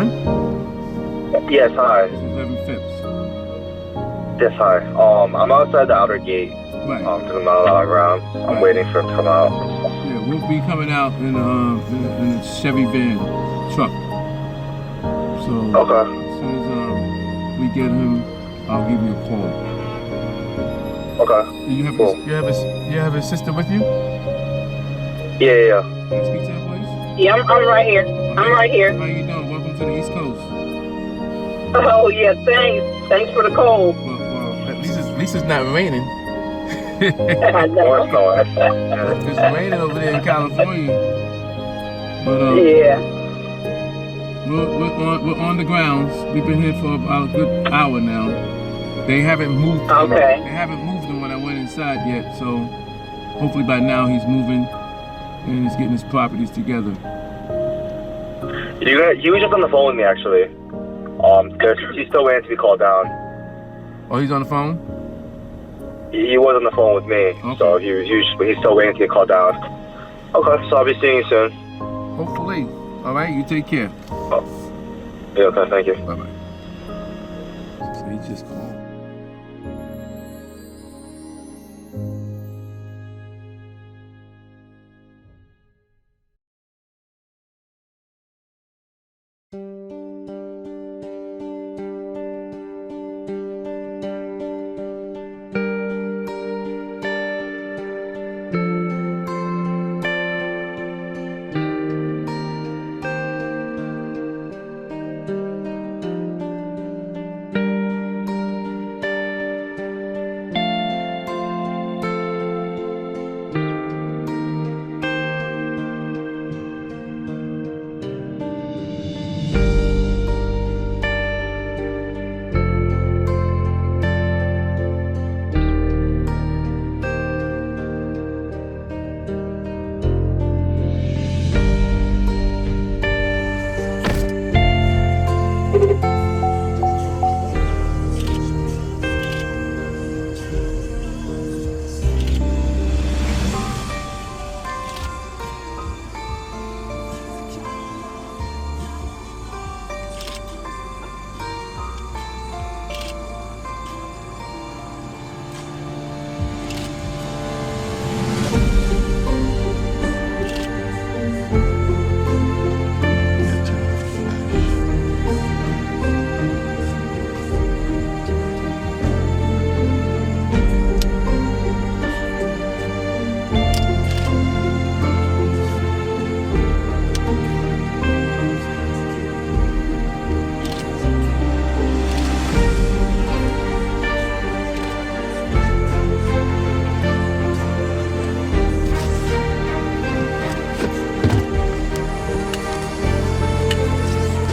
Martin? Yes, hi. This is Phipps. Yes, hi. I'm outside the outer gate. Right. Doing my log rounds. I'm waiting for him to come out. Yeah, we'll be coming out in a Chevy van truck. So Okay. as soon as we get him, I'll give you a call. Okay. You have Cool. you have his sister with you? Yeah. Can I speak to her, please? Yeah, I'm right here. I'm right here. How you doing? Welcome to the East Coast. Oh, yeah, thanks. Thanks for the cold. Well, at least it's not raining. I know. It's raining over there in California. But Yeah. we're on the grounds. We've been here for about a good hour now. They haven't moved. Okay. They haven't moved him when I went inside yet. So hopefully by now he's moving and he's getting his properties together. He was just on the phone with me, actually. He's still waiting to be called down. Oh, he's on the phone? He was on the phone with me, Okay. so he's still waiting to get called down. Okay, so I'll be seeing you soon. Hopefully. All right, you take care. Oh. Yeah, okay, thank you. Bye-bye. So he just called.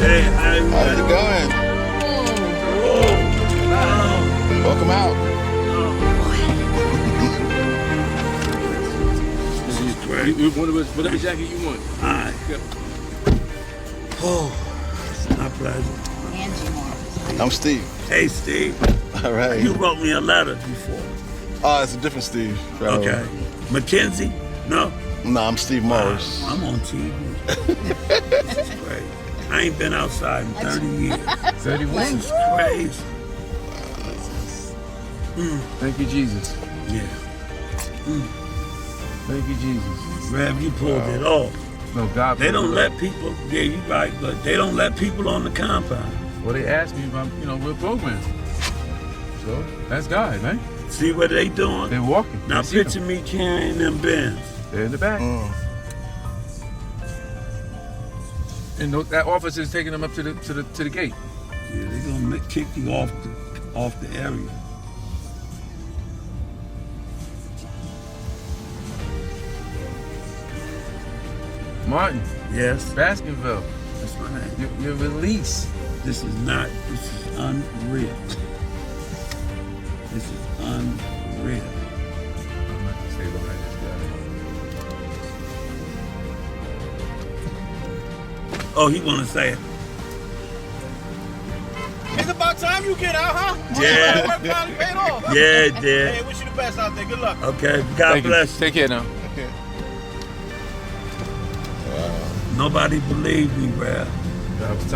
How's it going? Welcome out. This is great. Whatever jacket you want. All right. Oh, it's my pleasure. I'm Steve. Hey, Steve. All right. You wrote me a letter before. Oh, it's a different Steve. Okay. Mackenzie? No? No, I'm Steve Morris. I'm on TV. This is great. I ain't been outside in 30 years. 31. This is crazy. Thank you, Jesus. Yeah. Thank you, Jesus. Rev, you pulled it off. No, God. They don't let people, yeah, you right, but they don't let people on the compound. Well, they asked me if I'm, we're programmed. So, that's God, man. See what they doing? They're walking. Now I see picture them. me carrying them bins. They're in the back. And that officer is taking them up to the gate. Yeah, they're gonna kick you off the area. Martin. Yes. Baskerville. That's my name. Your release. This is unreal. This is unreal. I'm not to say what I just got. Oh, he wanna say it. It's about time you get out, huh? Yeah. Work finally paid off. Yeah, it did. Hey, wish you the best out there. Good luck. Okay, God bless you. Take care now. Nobody believed me, Rev. I was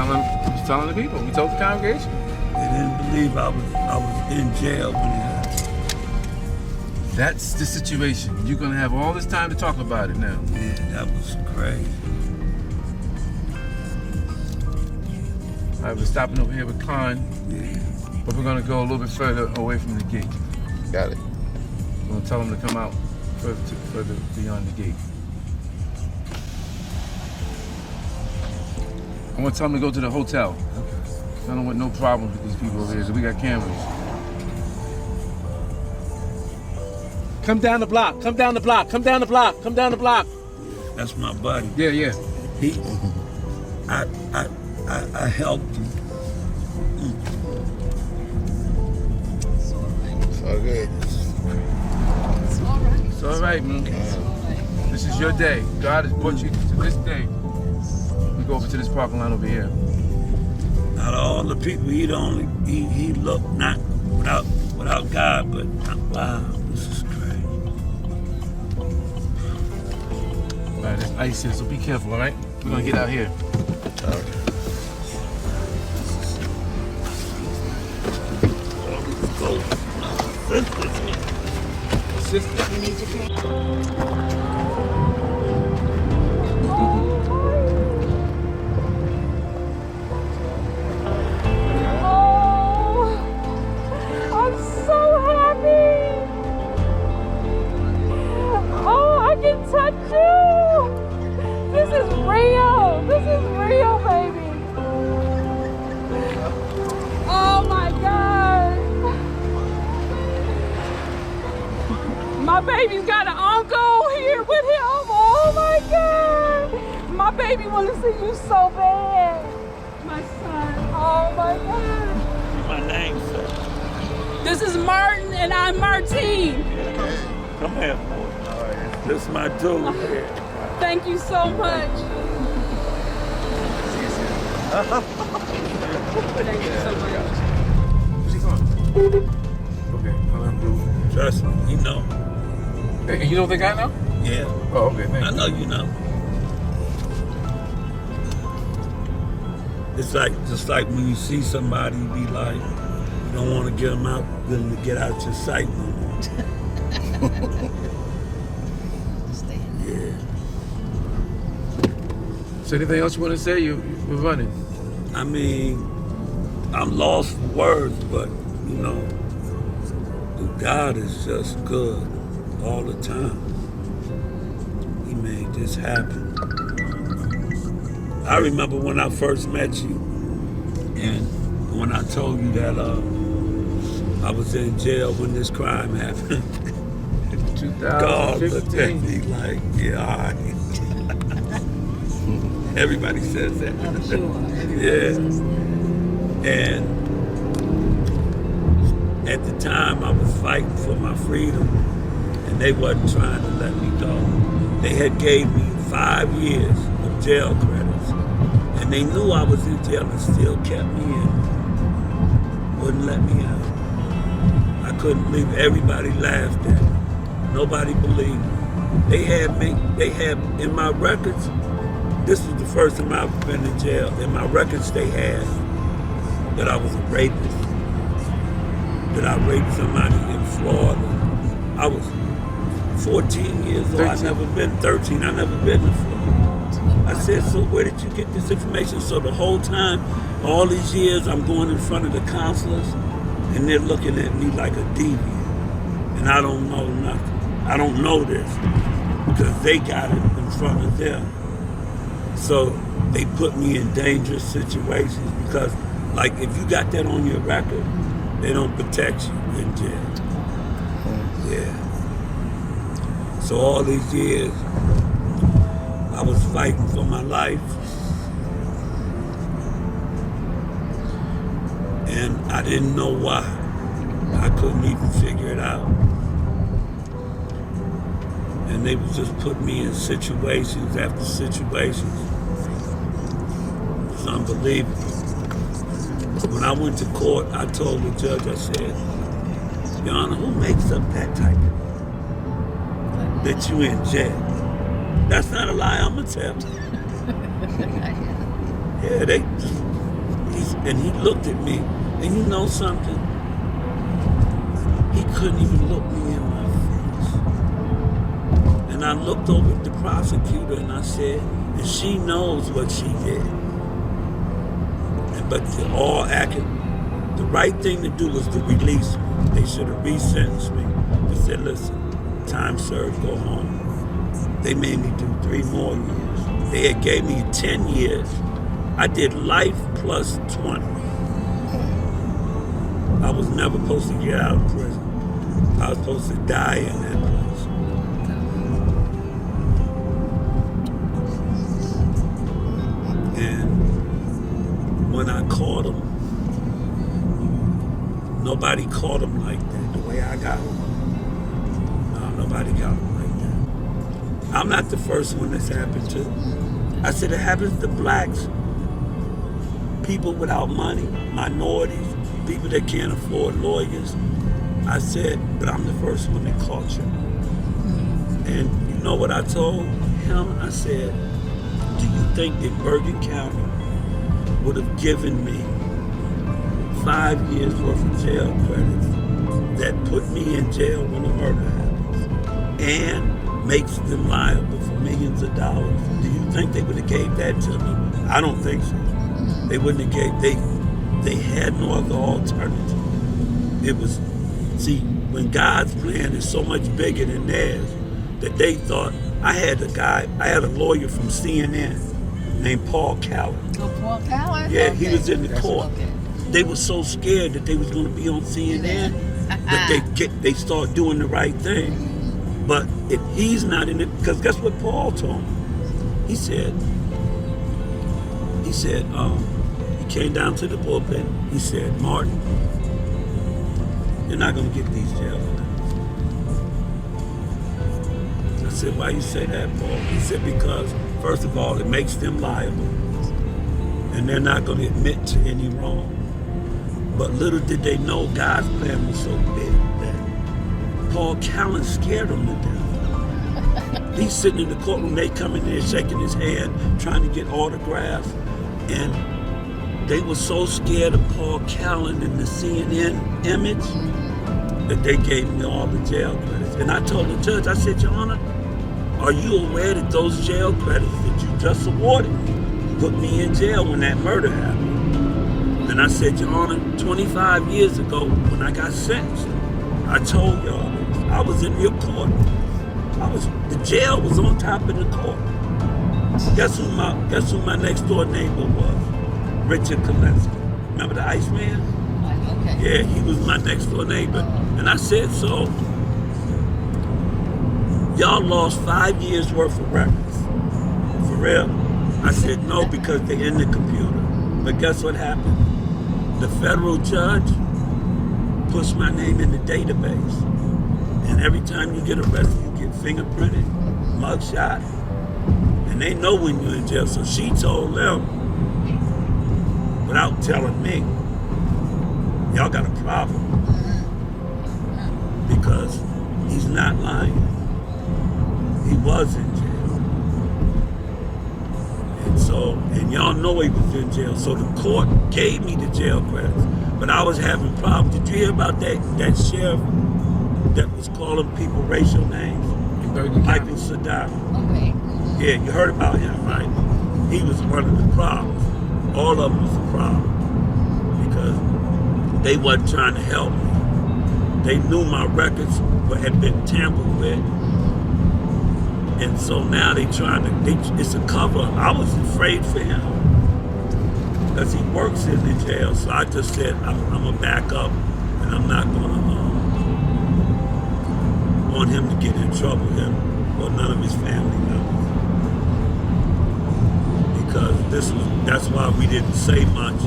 telling the people. We told the congregation. They didn't believe I was in jail when it happened. That's the situation. You're gonna have all this time to talk about it now. Yeah, that was crazy. All right, we're stopping over here with Khan, Yeah. but we're gonna go a little bit further away from the gate. Got it. We're gonna tell them to come out further beyond the gate. I want to tell them to go to the hotel. I don't want no problems with these people over here, so we got cameras. Come down the block, come down the block, come down the block, come down the block. That's my buddy. Yeah. I helped him. It's all good. It's all right, man. This is your day. God has brought you to this day. We go over to this parking lot over here. Out of all the people, he looked not without God, but wow, this is crazy. All right, there's ice here, so be careful, all right? We're gonna get out here. All right. Sister. My baby's got an uncle here with him. Oh my God. My baby wants to see you so bad. My son. Oh my God. My name, sir. This is Martin and I'm Martine. Come here. This is my dude here. Thank you so much. Thank you so much. Where's he going? Okay, I'll have him do it. Trust me, you know. Hey, you know the guy now? Yeah. Oh, okay, thank I you. know you know. It's like just like when you see somebody, you be like, you don't want to get them out, them to get out your sight no more. Yeah. So anything else you want to say? We're running. I mean, I'm lost for words, but you know, God is just good all the time. He made this happen. I remember when I first met you, and when I told you that I was in jail when this crime happened. 2015. God looked at me like, yeah, all right. Everybody says that. Yeah. And at the time, I was fighting for my freedom, and they wasn't trying to let me go. They had gave me 5 years of jail credits, and they knew I was in jail and still kept me in. Wouldn't let me out. I couldn't believe it. Everybody laughed at me. Nobody believed me. They had in my records, this was the first time I've been in jail. In my records, they had that I was a rapist, that I raped somebody in Florida. I was 14 years old. 13. I never been 13. I never been to Florida. I said, so where did you get this information? So the whole time, all these years, I'm going in front of the counselors, and they're looking at me like a deviant, and I don't know nothing. I don't know this because they got it in front of them. So they put me in dangerous situations because, like, if you got that on your record, they don't protect you in jail. Yeah. So all these years, I was fighting for my life. And I didn't know why. I couldn't even figure it out. And they would just put me in situations after situations. It's unbelievable. When I went to court, I told the judge, I said, Your Honor, who makes up that type of that you in jail? That's not a lie, I'm gonna tell you. Yeah, they just, and he looked at me, and you know something? He couldn't even look me in my face. And I looked over at the prosecutor and I said, and she knows what she did. But they're all acting, the right thing to do was to release me. They should have resentenced me. They said, listen, time served, go home. They made me do 3 more years. They had gave me 10 years. I did life plus 20. I was never supposed to get out of prison. I was supposed to die in that place. And when I caught him, nobody caught him like that, the way I got him. No, nobody got him like that. I'm not the first one that's happened to. I said it happens to blacks, people without money, minorities, people that can't afford lawyers. I said, but I'm the first one that caught you. And you know what I told him? I said, do you think that Bergen County would have given me 5 years worth of jail credits that put me in jail when a murder happens and makes them liable for millions of dollars? Do you think they would have gave that to me? I don't think so. They wouldn't have gave, they had no other alternative. It was, see, when God's plan is so much bigger than theirs, that they thought, I had a lawyer from CNN named Paul Callan. Oh, Paul Callan? Yeah, okay. he was in the court. Okay. They were so scared that they was going to be on CNN that they start doing the right thing. But if he's not in it, because guess what Paul told me? He said, he came down to the pulpit. He said, Martin, you're not going to get these jail credits. I said, why you say that, Paul? He said, because first of all, it makes them liable, and they're not going to admit to any wrong. But little did they know God's plan was so big that Paul Callan scared them to death. He's sitting in the courtroom, they come in there shaking his hand, trying to get autographs, and they were so scared of Paul Callan and the CNN image that they gave me all the jail credits. And I told the judge, I said, Your Honor, are you aware that those jail credits that you just awarded put me in jail when that murder happened? And I said, Your Honor, 25 years ago when I got sentenced, I told y'all this. I was in your court. The jail was on top of the court. Guess who my next door neighbor was? Richard Kalinsky. Remember the Iceman? Okay. Yeah, he was my next door neighbor. And I said, so y'all lost 5 years worth of records. For real. I said, no, because they're in the computer. But guess what happened? The federal judge puts my name in the database. And every time you get arrested, you get fingerprinted, mugshot, and they know when you're in jail. So she told them, without telling me, y'all got a problem. Because he's not lying. He was in jail. And y'all know he was in jail. So the court gave me the jail credits. But I was having problems. Did you hear about that sheriff that was calling people racial names? Michael Saddam. Okay. Yeah, you heard about him, right? He was one of the problems. All of them was a problem. Because they wasn't trying to help me. They knew my records had been tampered with. And so now it's a cover. I was afraid for him because he works in the jail. So I just said, I'm going to back up and I'm not going to want him to get in trouble, him or none of his family members. Because that's why we didn't say much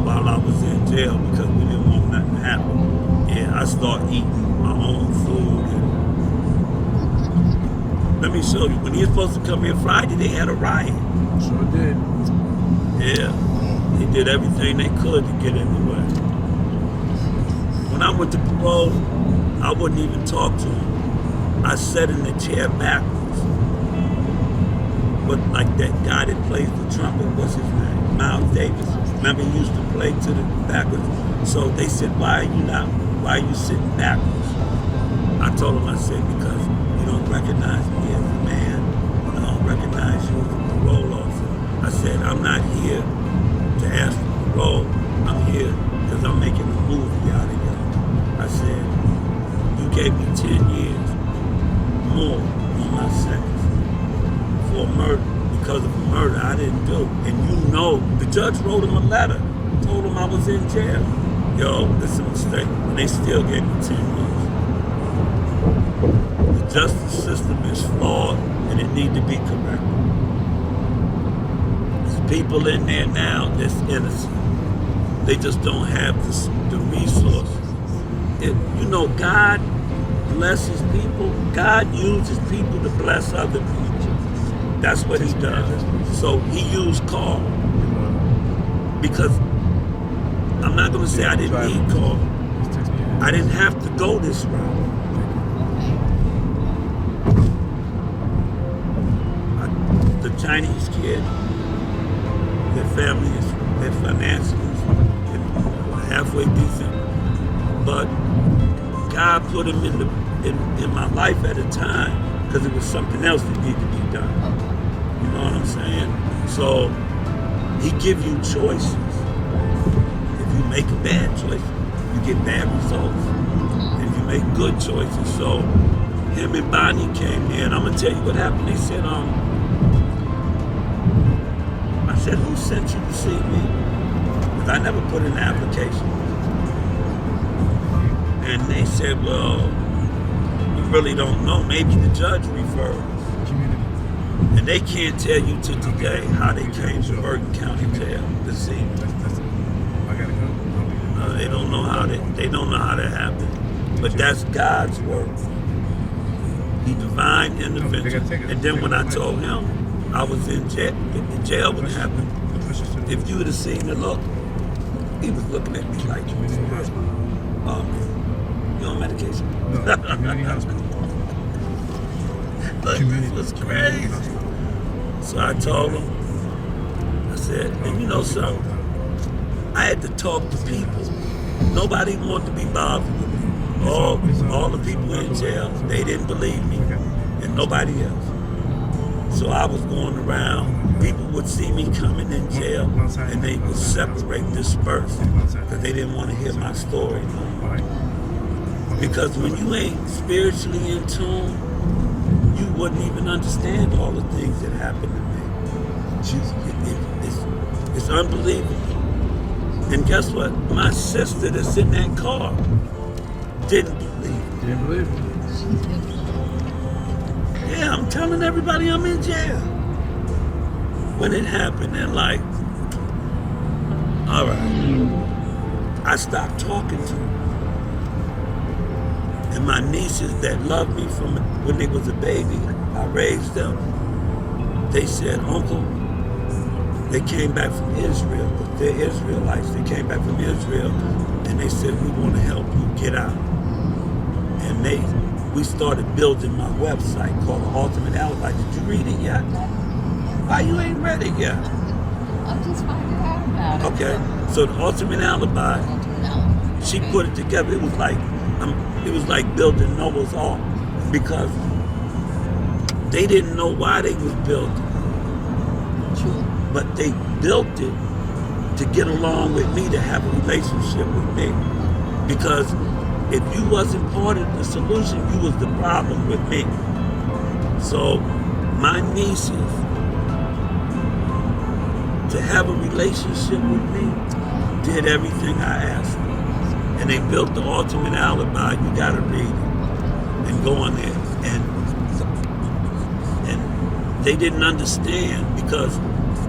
while I was in jail, because we didn't want nothing to happen. Yeah, I started eating my own food. Let me show you. When he was supposed to come here Friday, they had a riot. Sure did. Yeah. They did everything they could to get in the way. When I went to parole, I wouldn't even talk to him. I sat in the chair backwards. But like that guy that plays the trumpet, what's his name? Miles Davis. Remember, he used to play to the backwards. So they said, why are you sitting backwards? I told him, I said, because you don't recognize me as a man. I don't recognize you as a parole officer. I said, I'm not here to ask for parole. I'm here because I'm making a movie out of you. I said, you gave me 10 years more on my sentence for murder. Because of a murder I didn't do. And you know, the judge wrote him a letter, told him I was in jail. Yo, this is a mistake. And they still gave me 10 years. The justice system is flawed and it needs to be corrected. There's people in there now that's innocent. They just don't have the resources. You know, God blesses people. God uses people to bless other people. That's what he does. So he used Carl. Because I'm not going to say I didn't need Carl. I didn't have to go this route. The Chinese kid, their family is, their finances halfway decent. But God put him in my life at a time because it was something else that needed to be done. You know what I'm saying? So he give you choices. If you make a bad choice, you get bad results. If you make good choices. So him and Bonnie came here, and I'm gonna tell you what happened. They said, I said, who sent you to see me? Because I never put in an application. And they said, well, we really don't know. Maybe the judge referred us. And they can't tell you to today how they came to Bergen County Jail to see me. They don't know how that happened. But that's God's work. He divine intervention. And then when I told him I was in jail when it happened, if you would have seen the look, he was looking at me like, you on medication? No, community hospital. Look, this was crazy. So I told him, I said, and you know something, I had to talk to people. Nobody wanted to be bothered with me. All the people in jail, they didn't believe me, and nobody else. So I was going around, people would see me coming in jail, and they would separate, disperse, because they didn't want to hear my story no more. Because when you ain't spiritually in tune, you wouldn't even understand all the things that happened to me. It's unbelievable. And guess what? My sister that's in that car didn't believe it. Didn't believe it. Yeah, I'm telling everybody I'm in jail. When it happened, they're like, all right. I stopped talking to them. And my nieces that loved me from when they was a baby, I raised them. They said, Uncle, they came back from Israel. They're Israelites. They came back from Israel, and they said, we want to help you get out. And we started building my website called The Ultimate Alibi. Did you read it yet? Why you ain't read it yet? I'm just finding out about it. Okay, so The Ultimate Alibi, she put it together. It was like building Noah's Ark, because they didn't know why they was building. But they built it to get along with me, to have a relationship with me. Because if you wasn't part of the solution, you was the problem with me. So my nieces, to have a relationship with me, did everything I asked them. And they built The Ultimate Alibi. You gotta read it and go on there. And they didn't understand, because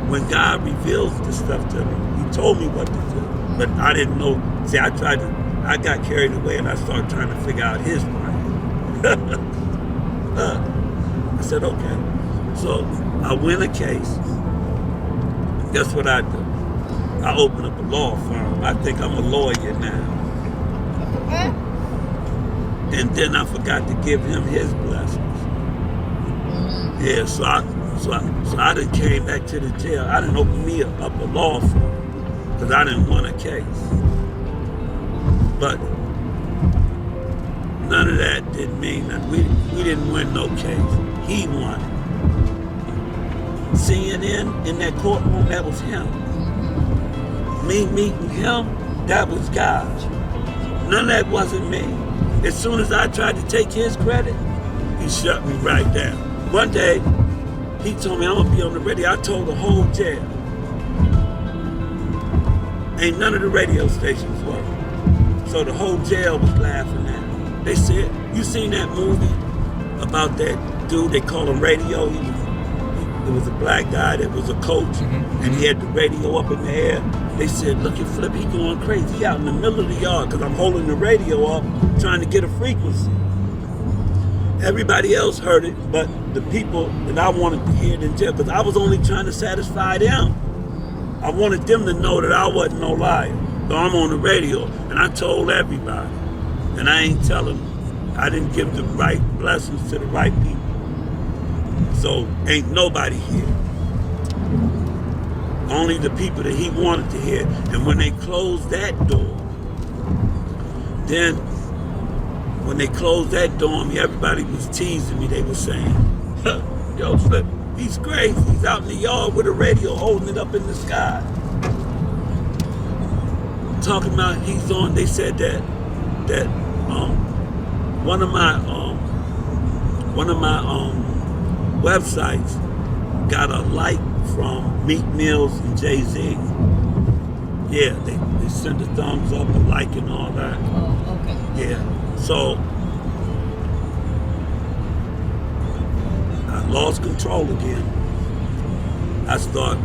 when God reveals this stuff to me, he told me what to do. But I didn't know. See, I got carried away and I started trying to figure out his plan. I said, okay. So I win a case. Guess what I do? I open up a law firm. I think I'm a lawyer now. And then I forgot to give him his blessings. Yeah, So I done came back to the jail. I done opened me up a law firm because I didn't want a case. But none of that didn't mean that we didn't win no case. He won. CNN in that courtroom, that was him. Me meeting him, that was God. None of that wasn't me. As soon as I tried to take his credit, he shut me right down. One day, he told me I'm gonna be on the radio. I told the whole jail. Ain't none of the radio stations working. So the whole jail was laughing at me. They said, you seen that movie about that dude they call him Radio? It was a black guy that was a coach, and he had the radio up in the air. They said, look at Flip, he going crazy. He out in the middle of the yard because I'm holding the radio up, trying to get a frequency. Everybody else heard it, but the people that I wanted to hear it in jail, because I was only trying to satisfy them. I wanted them to know that I wasn't no liar. So I'm on the radio, and I told everybody. And I ain't telling them. I didn't give the right blessings to the right people. So ain't nobody here. Only the people that he wanted to hear. And when they closed that door, then when they closed that door on me, everybody was teasing me. They were saying, yo, Flip, he's crazy. He's out in the yard with a radio holding it up in the sky. Talking about he's on, they said that one of my websites got a like from Meek Mills and Jay-Z. Yeah, they sent a thumbs up, a like and all that. Oh, okay. Yeah, so I lost control again. I start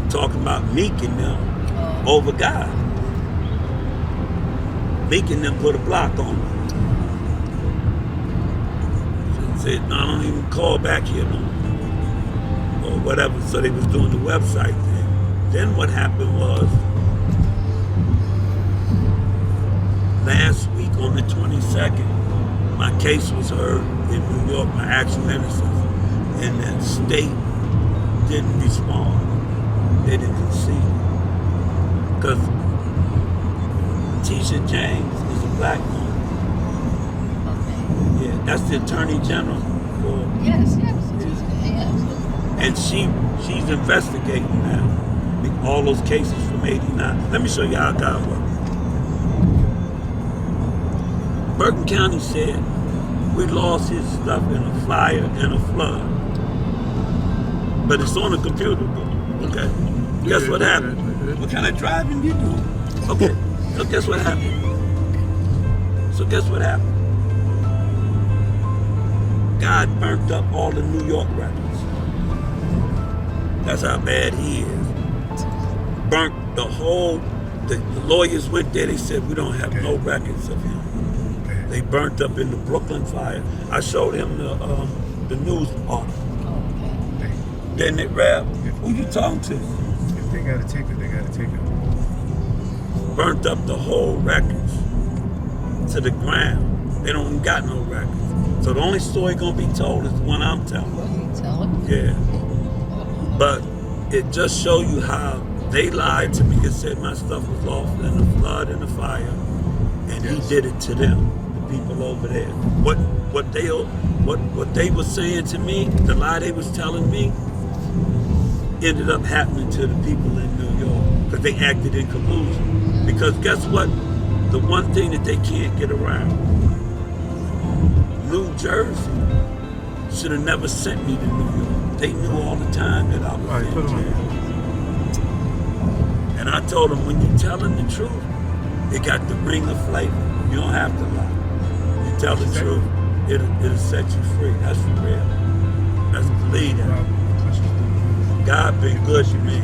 talking about Meek and them over God. Meek and them put a block on me. Said, no, I don't even call back here no more. Or whatever, so they was doing the website thing. Then what happened was, last week on the 22nd, my case was heard in New York, my actual innocence, and the state didn't respond. They didn't concede. Because Tisha James is a black woman. Yeah, that's the Attorney General for. Yes. And she's investigating now all those cases from '89. Let me show you how God works. Bergen County said we lost his stuff in a fire and a flood, but it's on a computer. Okay, guess what happened? What kind of driving you doing? Okay, so guess what happened? God burnt up all the New York records. That's how bad he is. Burnt the whole, the lawyers went there, they said, we don't have no records of him. They burnt up in the Brooklyn fire. I showed him the news article. Then they rap, who you talking to? If they gotta take it, they gotta take it. Burnt up the whole records to the ground. They don't even got no records. So the only story gonna be told is the one I'm telling. What are you telling? Yeah. But it just show you how they lied to me. It said my stuff was lost in the flood and the fire, and he did it to them, the people over there. What they were saying to me, the lie they was telling me, ended up happening to the people in New York because they acted in collusion. Because guess what? The one thing that they can't get around, New Jersey should have never sent me to New York. They knew all the time that I was in jail. And I told them, when you're telling the truth, it got the ring of flavor. You don't have to lie. You tell the truth, it'll set you free. That's for real. That's believe that. God been good to me.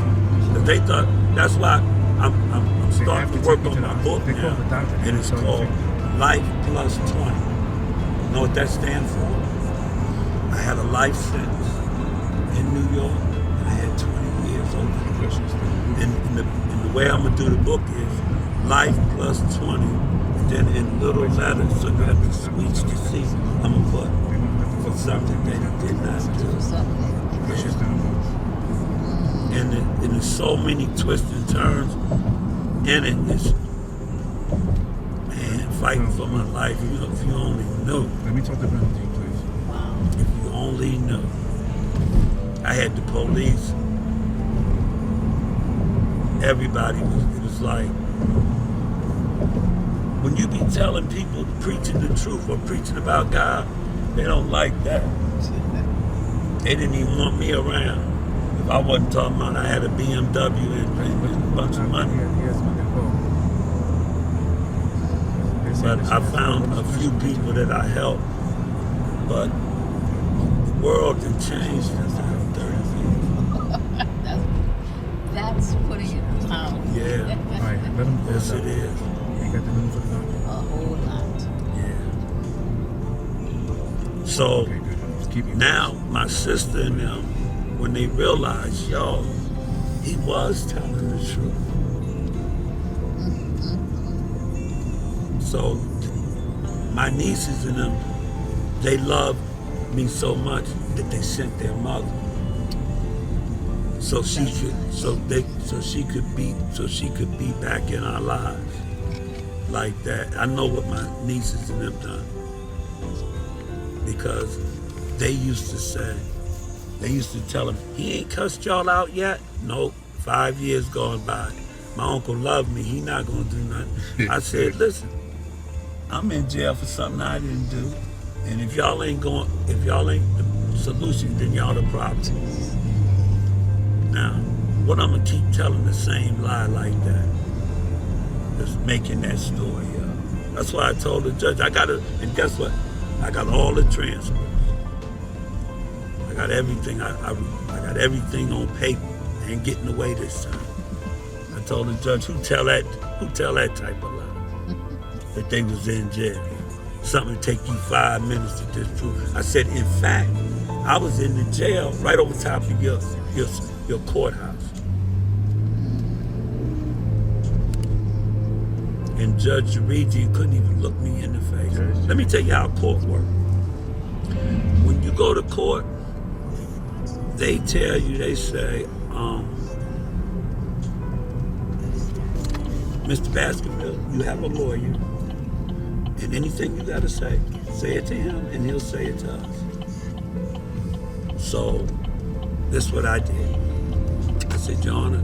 But they thought, that's why I'm starting to work on my book now. And it's called Life Plus 20. You know what that stands for? I had a life sentence in New York, and I had 20 years over. And the way I'm gonna do the book is life plus 20, and then in little letters, so you have to switch to see I'm gonna put for something that he did not do. Pushes to the most. And there's so many twists and turns in it. It's, man, fighting for my life. You know, if you only knew. Let me talk to Bernadine, please. If you only knew. I had the police. Everybody was, it was like, when you be telling people, preaching the truth or preaching about God, they don't like that. They didn't even want me around. If I wasn't talking about I had a BMW and a bunch of money. But I found a few people that I helped. But the world done changed since I was 30 years. That's putting it down. Yeah. Right, let him Yes, it is. You got the number for the doctor? A whole lot. Yeah. So Okay, good. Just keep me now my sister and them, when they realized, yo, he was telling the truth. So my nieces and them, they loved me so much that they sent their mother. So she could be back in our lives like that. I know what my nieces and them done. Because they used to tell him, he ain't cussed y'all out yet? Nope, 5 years gone by. My uncle loved me, he not gonna do nothing. I said, listen, I'm in jail for something I didn't do. And if y'all ain't the solution, then y'all the problem. Now, what I'm gonna keep telling the same lie like that? Just making that story up. That's why I told the judge, and guess what? I got all the transcripts. I got everything. I got everything on paper. I ain't getting away this time. I told the judge, who tell that type of lie? That they was in jail. Something take you 5 minutes to disprove. I said, in fact, I was in the jail right over top of your courthouse. And Judge Jarigi couldn't even look me in the face. Let me tell you how court works. When you go to court, they tell you, they say, Mr. Baskerville, you have a lawyer, and anything you gotta say it to him, and he'll say it to us. So, this is what I did. I said, Your Honor,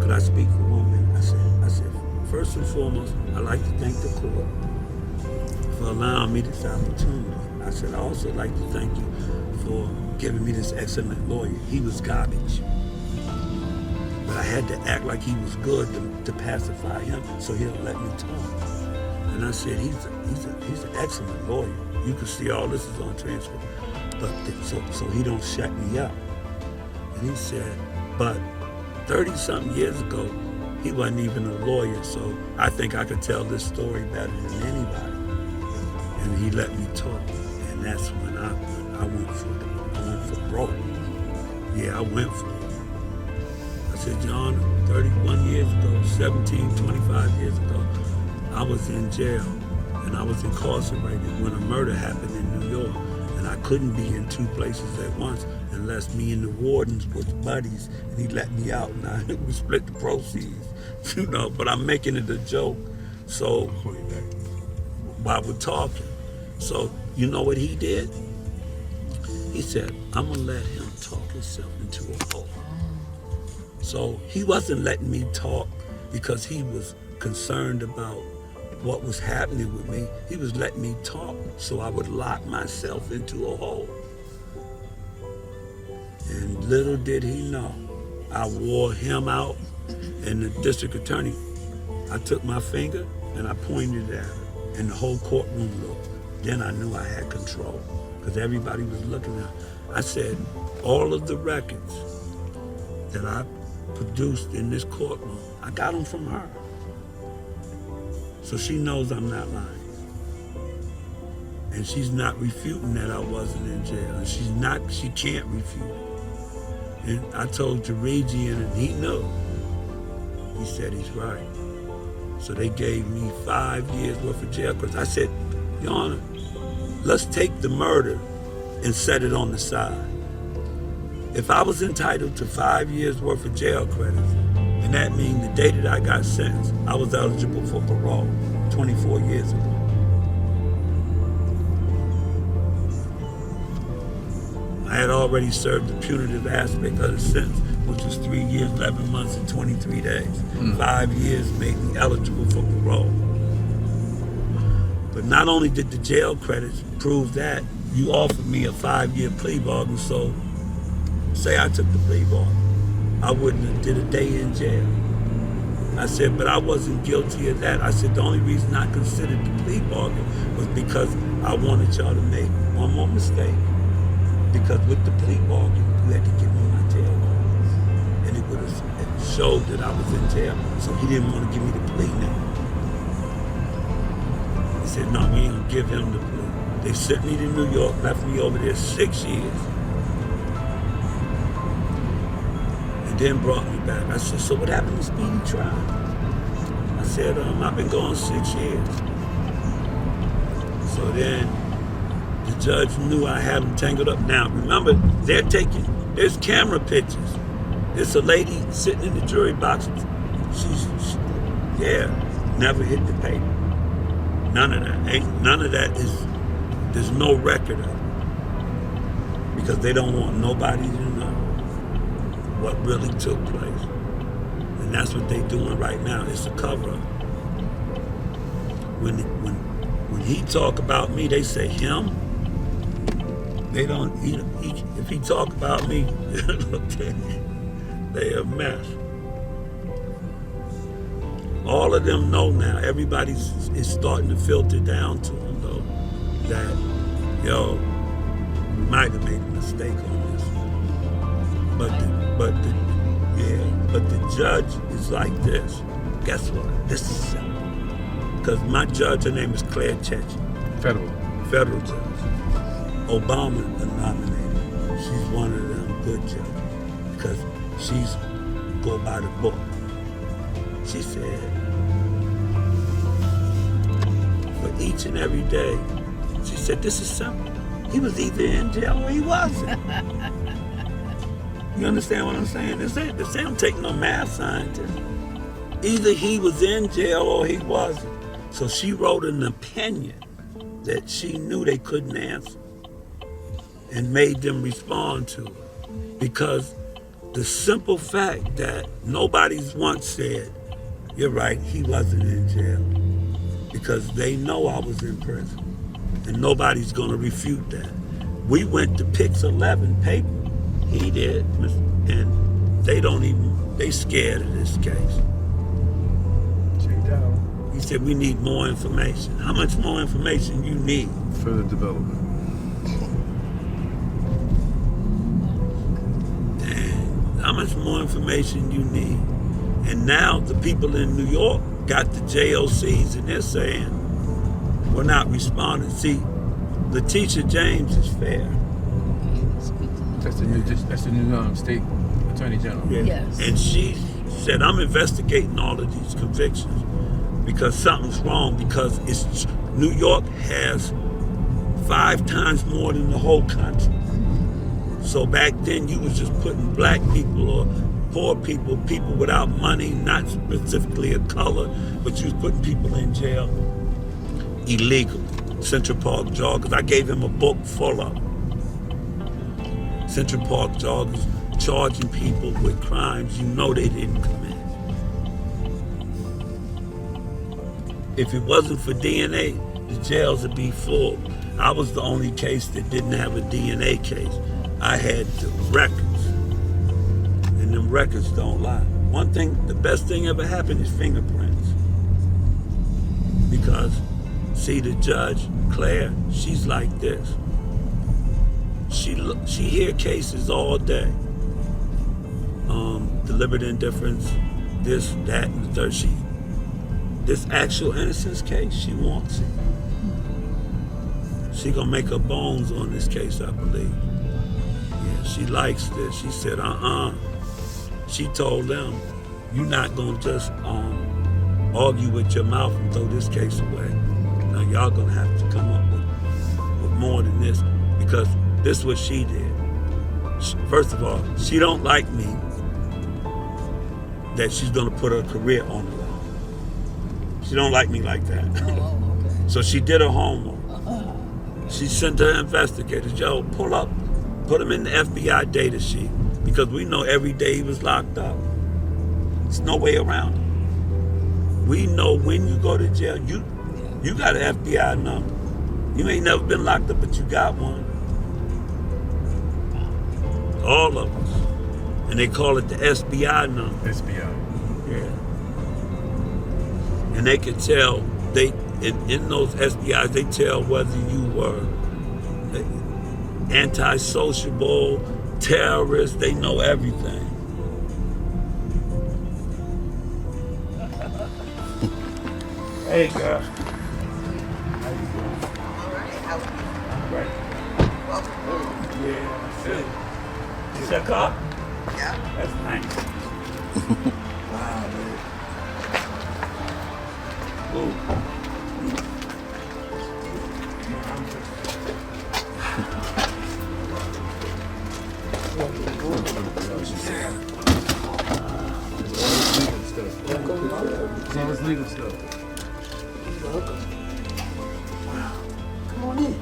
could I speak for 1 minute? I said, first and foremost, I'd like to thank the court for allowing me this opportunity. I said, I also like to thank you for giving me this excellent lawyer. He was garbage. But I had to act like he was good to pacify him so he'll let me talk. And I said, he's an excellent lawyer. You can see all this is on transcript. But so he don't shut me up. And he said, but 30-something years ago, he wasn't even a lawyer, so I think I could tell this story better than anybody. And he let me talk. And that's when I went for broke. Yeah, I went for it. I said, Your Honor, 31 years ago, 25 years ago, I was in jail and I was incarcerated when a murder happened in New York. And I couldn't be in two places at once unless me and the wardens was buddies and he let me out and we split the proceeds, you know, but I'm making it a joke. So while we're talking, so you know what he did? He said, I'm gonna let him talk himself into a hole. So he wasn't letting me talk because he was concerned about what was happening with me. He was letting me talk so I would lock myself into a hole. And little did he know, I wore him out, and the district attorney, I took my finger and I pointed at her, and the whole courtroom looked. Then I knew I had control, because everybody was looking at her. I said, all of the records that I produced in this courtroom, I got them from her. So she knows I'm not lying. And she's not refuting that I wasn't in jail. And she can't refute it. And I told Jarigi and he knew. He said he's right. So they gave me 5 years worth of jail because I said, Your Honor, let's take the murder and set it on the side. if I was entitled to 5 years worth of jail credits, and that means the day that I got sentenced, I was eligible for parole 24 years ago. I had already served the punitive aspect of the sentence, which was 3 years, 11 months, and 23 days. 5 years made me eligible for parole. But not only did the jail credits prove that, you offered me a 5-year plea bargain, so say I took the plea bargain, I wouldn't have did a day in jail. I said, but I wasn't guilty of that. I said, the only reason I considered the plea bargain was because I wanted y'all to make one more mistake. Because with the plea bargain, you had to give me my jail credits. And it would have showed that I was in jail. So he didn't want to give me the plea now. He said, no, we ain't gonna give him the plea. They sent me to New York, left me over there 6 years. And then brought me back. I said, so what happened to speedy trial? I said, I've been gone 6 years. So then the judge knew I had them tangled up. Now, remember, there's camera pictures. There's a lady sitting in the jury box. She's never hit the paper. None of that there's no record of it. Because they don't want nobody to know what really took place. And that's what they're doing right now. It's a cover-up. When he talk about me, they say him. They don't, if he talk about me, they a mess. All of them know now, everybody is starting to filter down to them though, that, yo, we might have made a mistake on this. But the judge is like this. Guess what? This is simple. Because my judge, her name is Claire Chechi. Federal judge. Obama nominated. She's one of them good judges because she's go by the book. She said, for each and every day, she said, this is simple. He was either in jail or he wasn't. You understand what I'm saying? This ain't take no math scientist. Either he was in jail or he wasn't. So she wrote an opinion that she knew they couldn't answer and made them respond to it. Because the simple fact that nobody's once said, you're right, he wasn't in jail. Because they know I was in prison. And nobody's gonna refute that. We went to Pix 11 paper. He did. And they scared of this case. He said, we need more information. How much more information you need? Further development. How much more information you need? And now the people in New York got the JOCs and they're saying, we're not responding. See, Letitia James is fair. That's the new state attorney general. Yeah. Yes. And she said, I'm investigating all of these convictions because something's wrong, because New York has 5 times more than the whole country. So back then you was just putting black people or poor people, people without money, not specifically a color, but you was putting people in jail illegally. Central Park joggers, I gave him a book full of them. Central Park joggers charging people with crimes you know they didn't commit. If it wasn't for DNA, the jails would be full. I was the only case that didn't have a DNA case. I had the records, and them records don't lie. One thing, the best thing ever happened is fingerprints. Because, see, the judge, Claire, she's like this. She hear cases all day. Deliberate indifference, this, that, and the third. This actual innocence case, she wants it. She gonna make her bones on this case, I believe. Yeah, she likes this. She said, She told them, you're not gonna just argue with your mouth and throw this case away. Now y'all gonna have to come up with more than this, because this is what she did. First of all, she don't like me that she's gonna put her career on the line. She don't like me like that. So she did her homework. She sent her investigators, yo, pull up, put him in the FBI data sheet, because we know every day he was locked up. There's no way around it. We know when you go to jail, you got an FBI number. You ain't never been locked up, but you got one. All of us. And they call it the SBI number. SBI. Yeah. And they can tell, in those SBIs, they tell whether you were anti-sociable, terrorist, they know everything. Hey, girl. How you doing? All right. How Great. welcome home. Yeah, that's it. Is that car? Yeah. That's nice. Wow, man. Ooh. It's all this legal stuff. Come on in.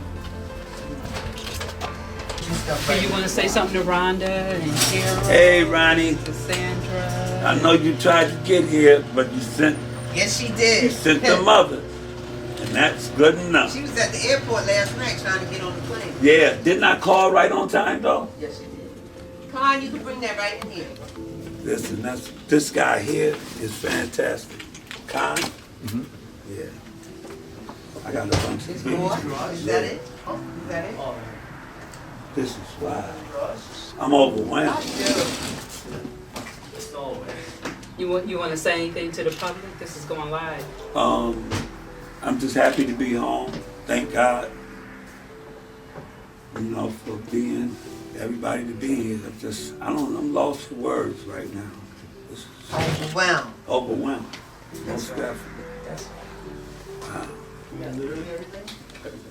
So you want to say something to Rhonda and Carol? Hey, Ronnie. Cassandra. I know you tried to get here, but you sent Yes, she did. the mother. And that's good enough. She was at the airport last night trying to get on the plane. Yeah, didn't I call right on time though? Yes, she did. Come on, you can bring that right in here. Listen, this guy here is fantastic. Khan? Yeah. I got a bunch This of more? pictures. Is that it? Oh, is that it? This is wild. I'm overwhelmed. You want to say anything to the public? This is going live. I'm just happy to be home. Thank God, you know, for being everybody to be here. I'm lost for words right now. This is Overwhelmed. overwhelmed. Most definitely.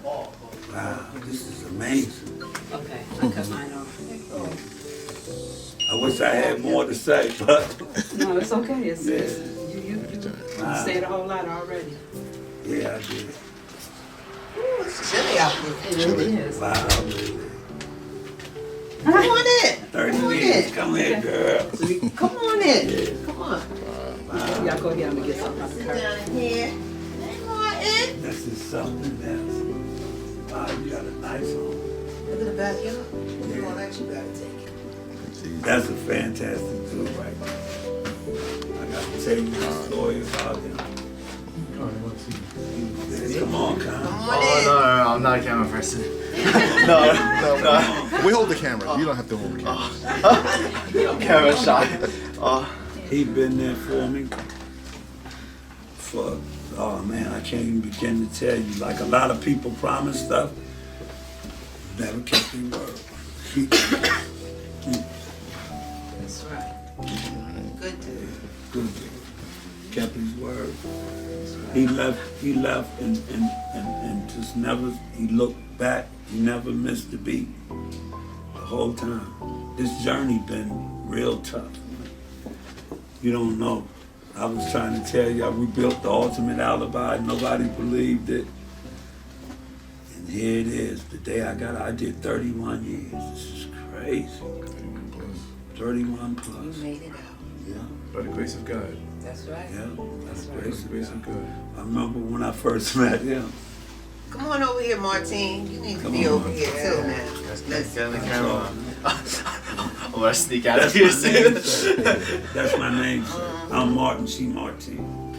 Wow. Wow, this is amazing. Okay, I cut mine off. I wish I had more to say, but No, it's okay. You Wow. said a whole lot already. yeah, I did. Ooh, it's chilly out there. It really is. Wow, Come on in. 30 Come on years. in. Come here, girl. Come on in. Come on. Y'all go here. I'm gonna get something out the Sit car. down in here. Hey, Martin. This is something else. Wow, you got a nice home. Look at the backyard. Look at all that you gotta take. That's a fantastic dude right there. I got to tell you a story about him. Come on, Con. Come on Oh, in. no, I'm not a camera person. no. We hold the camera. You don't have to hold the camera. I'm camera shy. He been there for me for, oh man, I can't even begin to tell you. Like a lot of people promise stuff, never kept their word. That's right. Good dude. Good. Kept his word. He left and just never, he looked back, he never missed a beat the whole time. This journey been real tough. You don't know. I was trying to tell you, we built the ultimate alibi, nobody believed it. And here it is, the day I did 31 years. This is crazy. 31 plus. You made it out. Yeah. By the grace of God. That's right. Yeah, that's By the grace grace of God. I remember when I first met him. Come on over here, Martin. You need to Come be on. over here too now. Get on the camera. I'm gonna sneak out That's of my here. name. That's my name. I'm Martin. She Martin.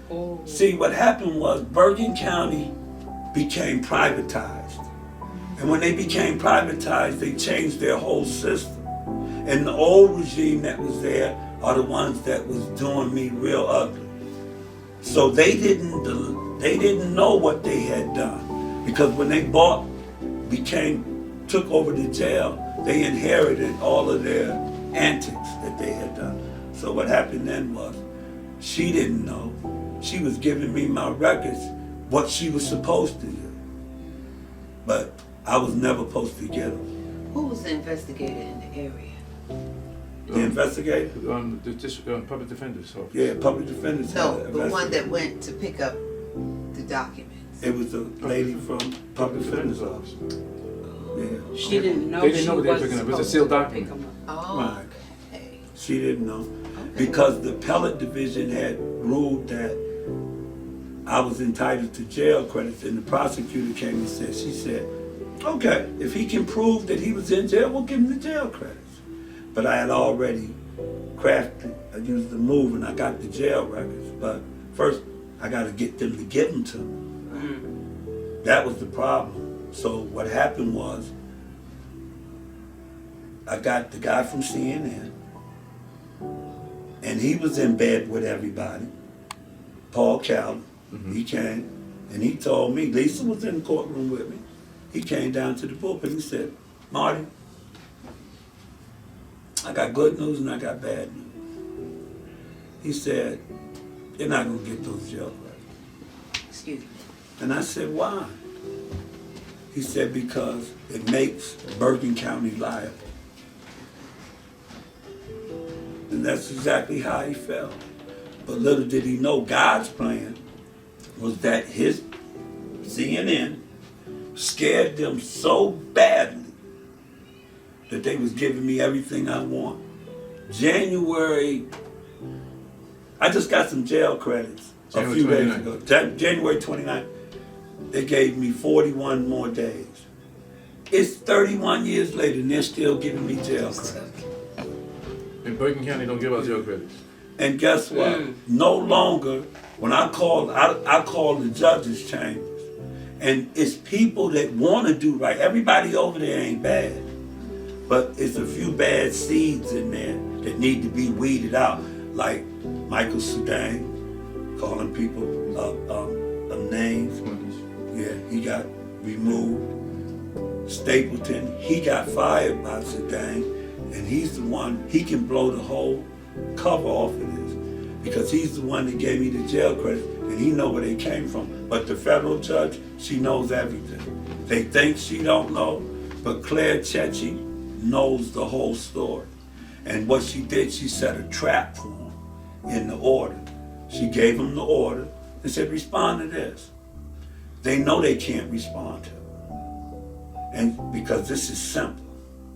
Oh. See, what happened was Bergen County became privatized. And when they became privatized, they changed their whole system. And the old regime that was there are the ones that was doing me real ugly. So they didn't know what they had done. Because when they took over the jail, they inherited all of their antics that they had done. So what happened then was, she didn't know. She was giving me my records, what she was supposed to do. But I was never supposed to get them. Who was the investigator in the area? The investigator? The public defender's office. Yeah, public defenders. No, the one that went to pick up the documents. It was a lady from public defender's office. Yeah. She didn't know. They didn't know what they were picking up. It was a sealed document. Oh, Right. okay. She didn't know. Because the appellate division had ruled that I was entitled to jail credits, and the prosecutor came and said, she said, okay, if he can prove that he was in jail, we'll give him the jail credits. But I had already crafted, I used the move and I got the jail records. But first, I got to get them to give them to me. That was the problem. So what happened was, I got the guy from CNN, and he was in bed with everybody, Paul Calvin. He came, and he told me, Lisa was in the courtroom with me. He came down to the pulpit and he said, Marty, I got good news and I got bad news. He said, you're not going to get those jail credits. Excuse me. And I said, why? He said, because it makes Bergen County liable. And that's exactly how he felt. But little did he know God's plan was that his CNN scared them so badly that they was giving me everything I want. January, I just got some jail credits a few days ago. January 29th, they gave me 41 more days. It's 31 years later and they're still giving me jail credits. In Bergen County, don't give out jail credits. And guess what? No longer, when I call the judges' chambers. And it's people that want to do right. Everybody over there ain't bad. But it's a few bad seeds in there that need to be weeded out. Like Michael Sudan, calling people names. Yeah, he got removed. Stapleton, he got fired by Sudan. And he's the one, he can blow the whole cover off of this. Because he's the one that gave me the jail credit. And he know where they came from. But the federal judge, she knows everything. They think she don't know, but Claire Chechi knows the whole story. And what she did, she set a trap for him in the order. She gave him the order and said, respond to this. They know they can't respond to it. And because this is simple.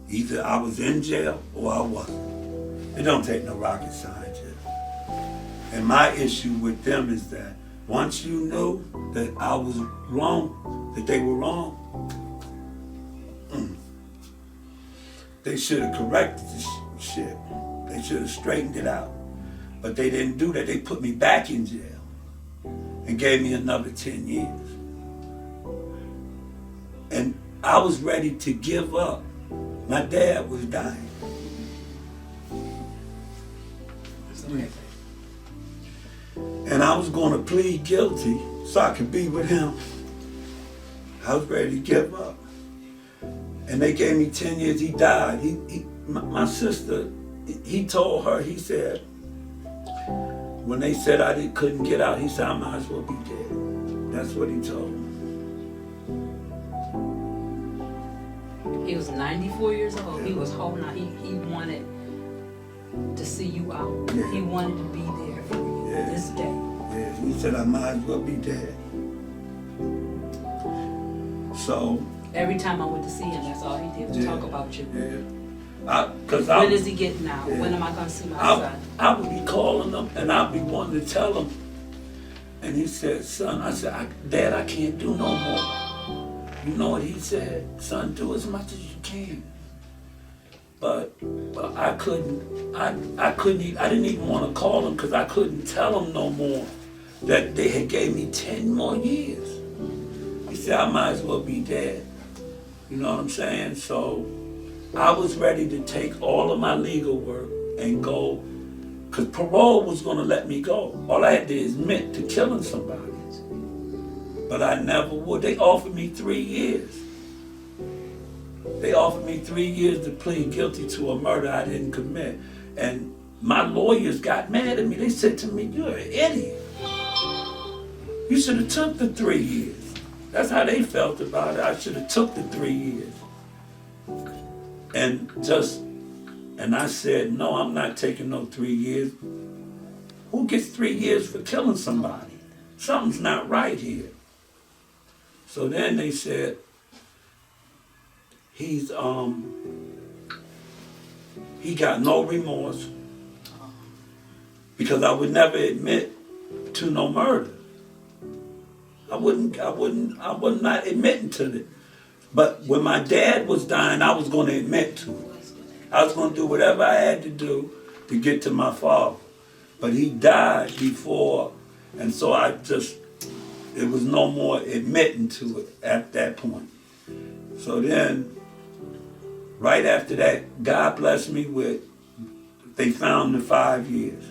Either I was in jail or I wasn't. It don't take no rocket science here. And my issue with them is that once you knew that I was wrong, that they were wrong, they should have corrected this shit. They should have straightened it out. But they didn't do that. They put me back in jail and gave me another 10 years. And I was ready to give up. My dad was dying. And I was going to plead guilty so I could be with him. I was ready to give up. And they gave me 10 years. He died. My sister, he told her, he said, when they said I couldn't get out, he said, I might as well be dead. That's what he told me. He was 94 years old. He was holding out. He wanted to see you out. Yeah. He wanted to be there for you this day. Yeah, he said I might as well be dead. So Every time I went to see him, that's all he did was talk about you. When is he getting out? When am I going to see my son? I would be calling him and I'd be wanting to tell him. And he said, son, I said, Dad, I can't do no more. You know what he said? Son, do as much as you can. But I couldn't, I didn't even want to call him because I couldn't tell him no more that they had gave me 10 more years. He said, I might as well be dead. You know what I'm saying? So I was ready to take all of my legal work and go, because parole was going to let me go. All I had to admit to killing somebody. But I never would. They offered me 3 years. They offered me 3 years to plead guilty to a murder I didn't commit. And my lawyers got mad at me. They said to me, you're an idiot. You should have took the 3 years. That's how they felt about it. I should have took the 3 years. And I said, no, I'm not taking no 3 years. Who gets 3 years for killing somebody? Something's not right here. So then they said, he got no remorse because I would never admit to no murder. I would not admitting to it. But when my dad was dying, I was going to admit to it. I was going to do whatever I had to do to get to my father. But he died before, and so it was no more admitting to it at that point. So then, right after that, God blessed me with, they found the 5 years.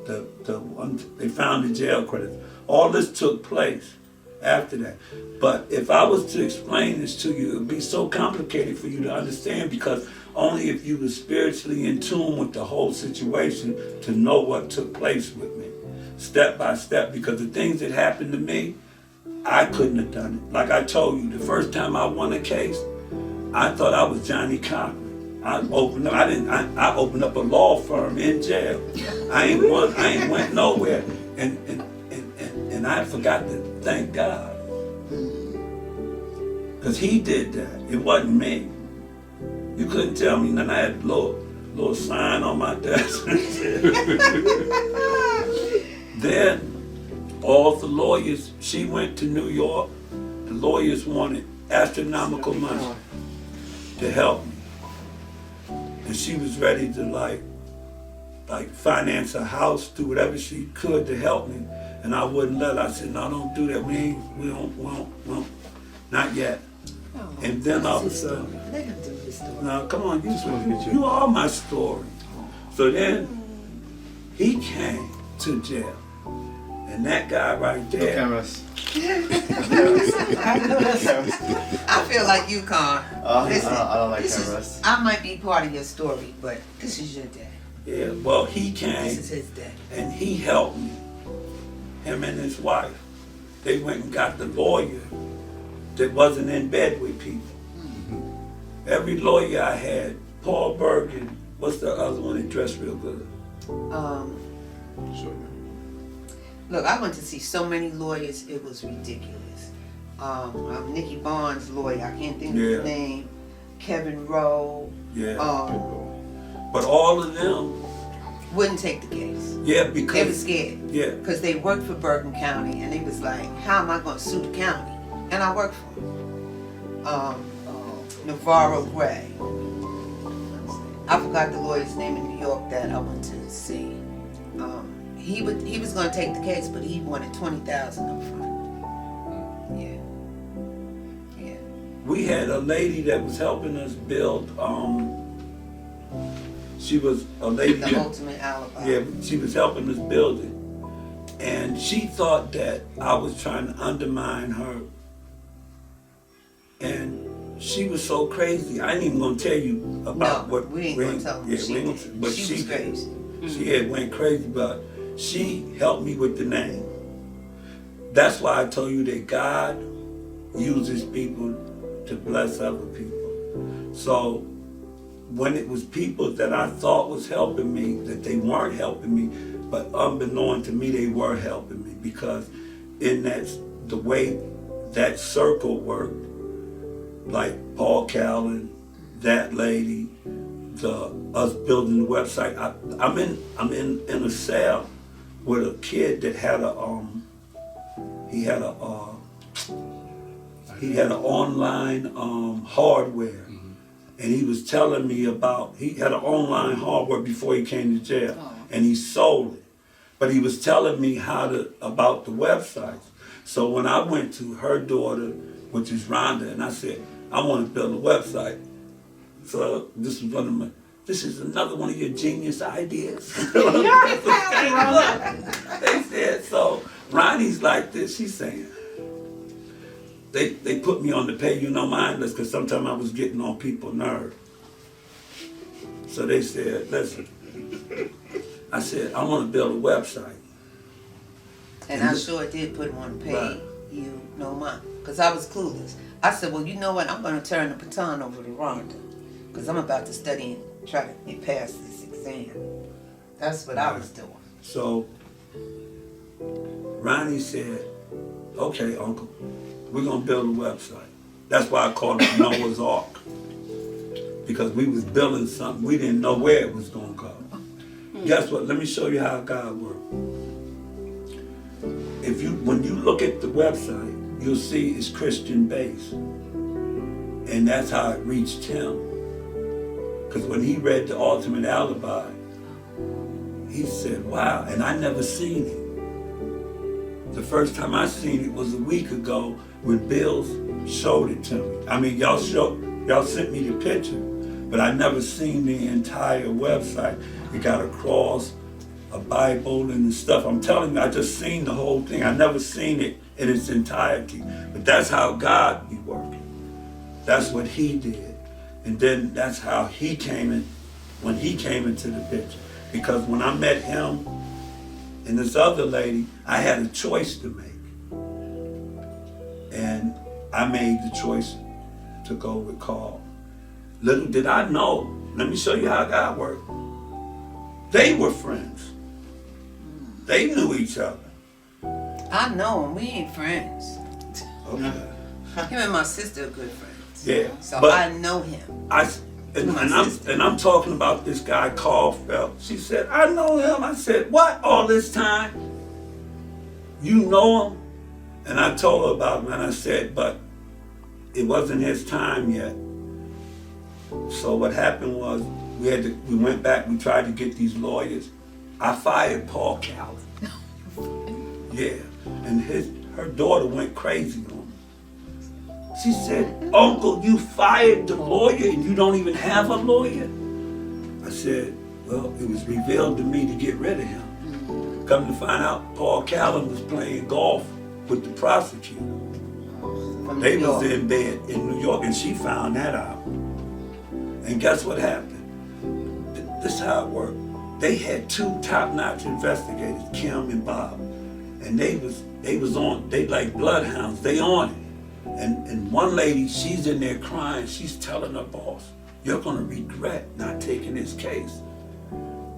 They found the jail credits. All this took place after that. But if I was to explain this to you, it would be so complicated for you to understand, because only if you were spiritually in tune with the whole situation to know what took place with me, step by step, because the things that happened to me, I couldn't have done it. Like I told you, the first time I won a case, I thought I was Johnny Cochran. I opened up a law firm in jail. I ain't went nowhere. And I forgot to thank God. Because he did that. It wasn't me. You couldn't tell me nothing. I had a little sign on my desk. Then all the lawyers, she went to New York. The lawyers wanted astronomical money to help me. And she was ready to like finance a house, do whatever she could to help me. And I wouldn't let her. I said, no, don't do that. We don't, not yet. And then all of a sudden, now come on, you are my story. So then he came to jail. And that guy right there. Cameras. I feel like you can't. Listen, I don't like cameras. I might be part of your story, but this is your dad. Yeah, well, he came. This is his dad. And he helped me. Him and his wife. They went and got the lawyer that wasn't in bed with people. Every lawyer I had, Paul Bergen, what's the other one that dressed real good? Look, I went to see so many lawyers, it was ridiculous. Nicky Bond's lawyer, I can't think of his name. Kevin Rowe. Yeah. But all of them wouldn't take the case. Yeah, because they were scared. Yeah. Because they worked for Bergen County, and they was like, how am I going to sue the county? And I worked for him. Navarro Gray. I forgot the lawyer's name in New York that I went to see. He was going to take the case, but he wanted $20,000 up front. Yeah. We had a lady that was helping us build. She was a lady. The ultimate alibi. Yeah, she was helping us build it, and she thought that I was trying to undermine her. And she was so crazy. I ain't even gonna tell you about what. We ain't gonna tell them. But she was crazy. She had went crazy, but she helped me with the name. That's why I told you that God uses people to bless other people. So when it was people that I thought was helping me, that they weren't helping me, but unbeknown to me, they were helping me, because in the way that circle worked, like Paul Callen, that lady, us building the website. I'm in a cell with a kid that had he had an online hardware, and he was telling me about, he had an online hardware before he came to jail, and he sold it, but he was telling me about the websites. So when I went to her daughter, which is Rhonda, and I said, I want to build a website. So this is another one of your genius ideas. They said, so Ronnie's like this, she's saying, they put me on the pay you no mind list, because sometimes I was getting on people's nerves. So they said, listen, I said, I want to build a website. And I sure did put him on the pay you no mind, because I was clueless. I said, well, you know what, I'm going to turn the baton over to Rhonda. Because I'm about to study and try to pass this exam. That's what I was doing. So Ronnie said, okay, Uncle, we're going to build a website. That's why I called it Noah's Ark. Because we was building something, we didn't know where it was going to go. Guess what? Let me show you how God works. When you look at the website, you'll see it's Christian based. And that's how it reached him. Because when he read the ultimate alibi, he said, wow, and I never seen it. The first time I seen it was a week ago when Bill showed it to me. I mean, y'all sent me the picture, but I never seen the entire website. It got a cross, a Bible, and stuff. I'm telling you, I just seen the whole thing. I never seen it in its entirety. But that's how God be working. That's what he did. And then that's how he came in, when he came into the picture. Because when I met him and this other lady, I had a choice to make. And I made the choice to go with Carl. Little did I know, let me show you how God worked. They were friends. They knew each other. I know him, we ain't friends. Okay. Him and my sister are good friends. Yeah. So but I know him. And I'm talking about this guy, Carl Phipps. She said, I know him. I said, what, all this time? You know him? And I told her about him, and I said, but it wasn't his time yet. So what happened was, we went back, we tried to get these lawyers. I fired Paul Calvin. Yeah, and her daughter went crazy on him. She said, Uncle, you fired the lawyer and you don't even have a lawyer? I said, well, it was revealed to me to get rid of him. Come to find out, Paul Calvin was playing golf with the prosecutor. They was in bed in New York, and she found that out. And guess what happened? This is how it worked. They had two top-notch investigators, Kim and Bob, and they like bloodhounds. They on it. And one lady, she's in there crying. She's telling her boss, "You're gonna regret not taking this case."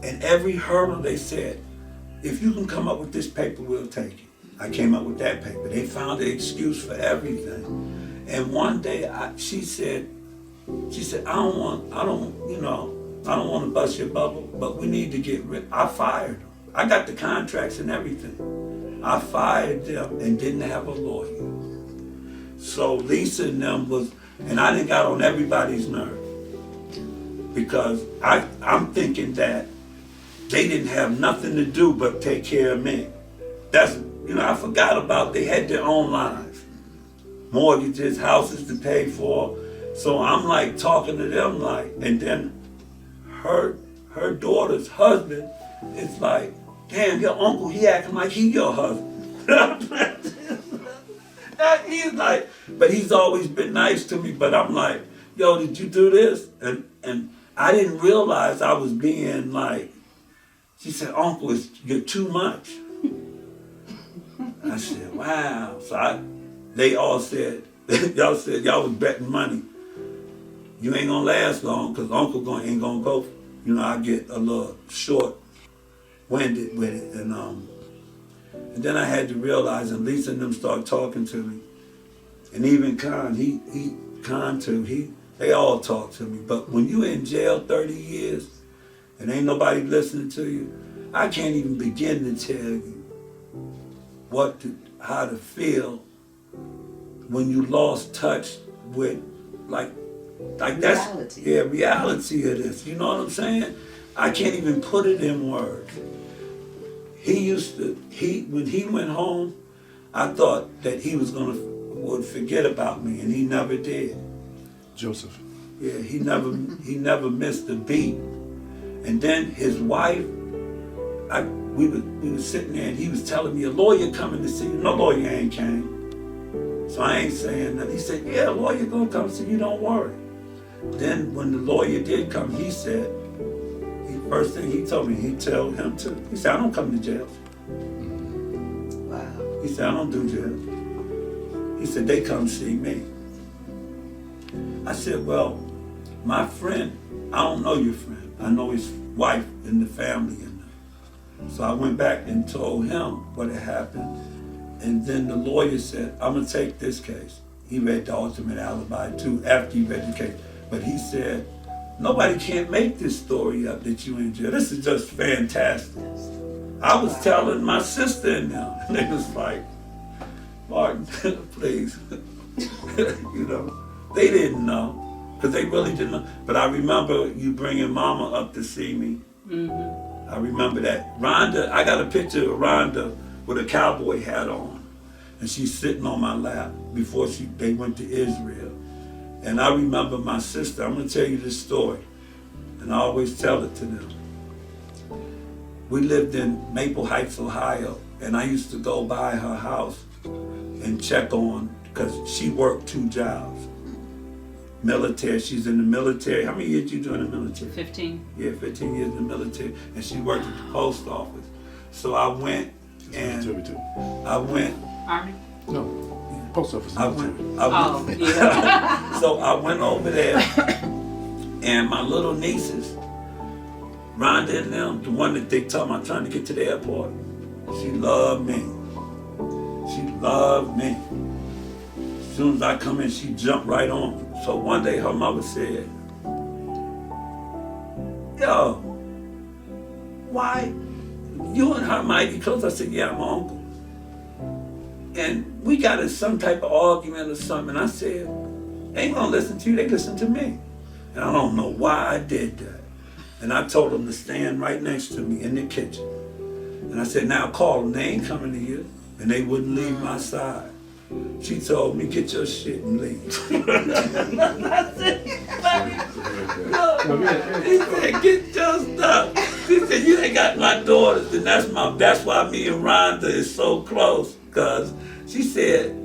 And every hurdle they said, "If you can come up with this paper, we'll take it." I came up with that paper. They found an excuse for everything. And one day, she said, "I don't want to bust your bubble, but we need to get rid." I fired them. I got the contracts and everything. I fired them and didn't have a lawyer. So Lisa and them and I done got on everybody's nerve because I'm thinking that they didn't have nothing to do but take care of me. I forgot about they had their own lives, mortgages, houses to pay for. So I'm like talking to them and then her daughter's husband is like, damn, your uncle, he acting like he your husband. He's like, but he's always been nice to me, but I'm like, yo, did you do this? And I didn't realize I was being like, she said, Uncle, you're too much. I said, wow. So they all said, y'all was betting money. You ain't gonna last long because Uncle ain't gonna go. I get a little short-winded with it. And then I had to realize, and Lisa and them started talking to me. And even Khan too, they all talk to me. But when you in jail 30 years and ain't nobody listening to you, I can't even begin to tell you how to feel when you lost touch with like that's reality of this. You know what I'm saying? I can't even put it in words. When he went home, I thought that he would forget about me, and he never did. Joseph. Yeah, he never missed a beat. And then his wife, we were sitting there, and he was telling me, a lawyer coming to see you. No lawyer ain't came. So I ain't saying nothing. He said, yeah, a lawyer gonna come see you, don't worry. Then when the lawyer did come, he said, first thing he told me, he told him too. He said, I don't come to jail. Wow. He said, I don't do jail. He said, they come see me. I said, well, my friend, I don't know your friend. I know his wife and the family. So I went back and told him what had happened. And then the lawyer said, I'm gonna take this case. He read the ultimate alibi too after he read the case. But he said, nobody can't make this story up that you in jail. This is just fantastic. I was telling my sister and them, and they was like, Martin, please. You know, they didn't know, because they really didn't know. But I remember you bringing Mama up to see me. Mm-hmm. I remember that. Rhonda, I got a picture of Rhonda with a cowboy hat on, and she's sitting on my lap before they went to Israel. And I remember my sister, I'm gonna tell you this story, and I always tell it to them. We lived in Maple Heights, Ohio, and I used to go by her house and check on, because she worked 2 jobs. Military, she's in the military. How many years you do in the military? 15. Yeah, 15 years in the military, and she worked at the post office. So I went and Army? No, post office. I went yeah. So I went over there, and my little nieces, Rhonda and them, the one that they told me I'm trying to get to the airport, she loved me. She loved me. As soon as I come in, she jumped right on me. So one day her mother said, yo, why you and her might be close? I said, yeah, I'm uncle. And we got in some type of argument or something. And I said, they ain't gonna listen to you, they listen to me. And I don't know why I did that. And I told them to stand right next to me in the kitchen. And I said, now call them, they ain't coming to you. And they wouldn't leave my side. She told me, get your shit and leave. I said, he said, get your stuff. She said, you ain't got my daughters, and that's why me and Rhonda is so close. Cause she said,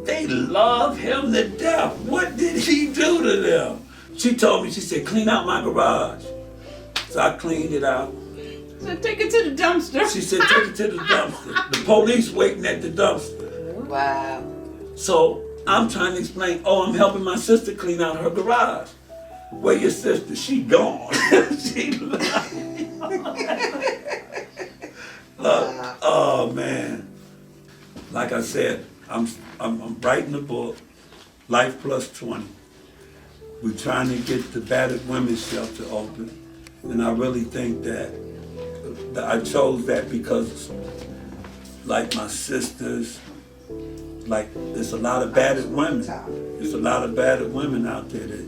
they love him to death. What did he do to them? She told me, she said, clean out my garage. So I cleaned it out. So take it to the dumpster. She said, take it to the dumpster. The police waiting at the dumpster. Wow. So I'm trying to explain, I'm helping my sister clean out her garage. Where your sister? She gone. She left. Look, oh man. Like I said, I'm writing a book, Life Plus 20. We're trying to get the battered women's shelter open. And I really think that I chose that because, like my sisters, like there's a lot of battered women. There's a lot of battered women out there that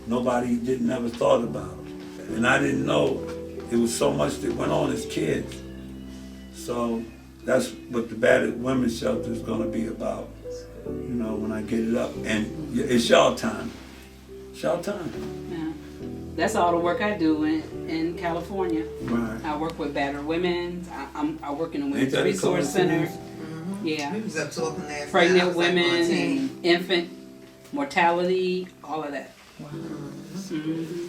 nobody never thought about. And I didn't know it was so much that went on as kids. So that's what the battered women's shelter is gonna be about. You know, when I get it up. And it's y'all time. It's y'all time. Yeah. That's all the work I do in California. Right. I work with battered women. I work in the Women's Ain't that Resource a Center. Mm-hmm. Yeah. We was up talking last Pregnant night. women, and infant mortality, all of that. Wow. Mm-hmm.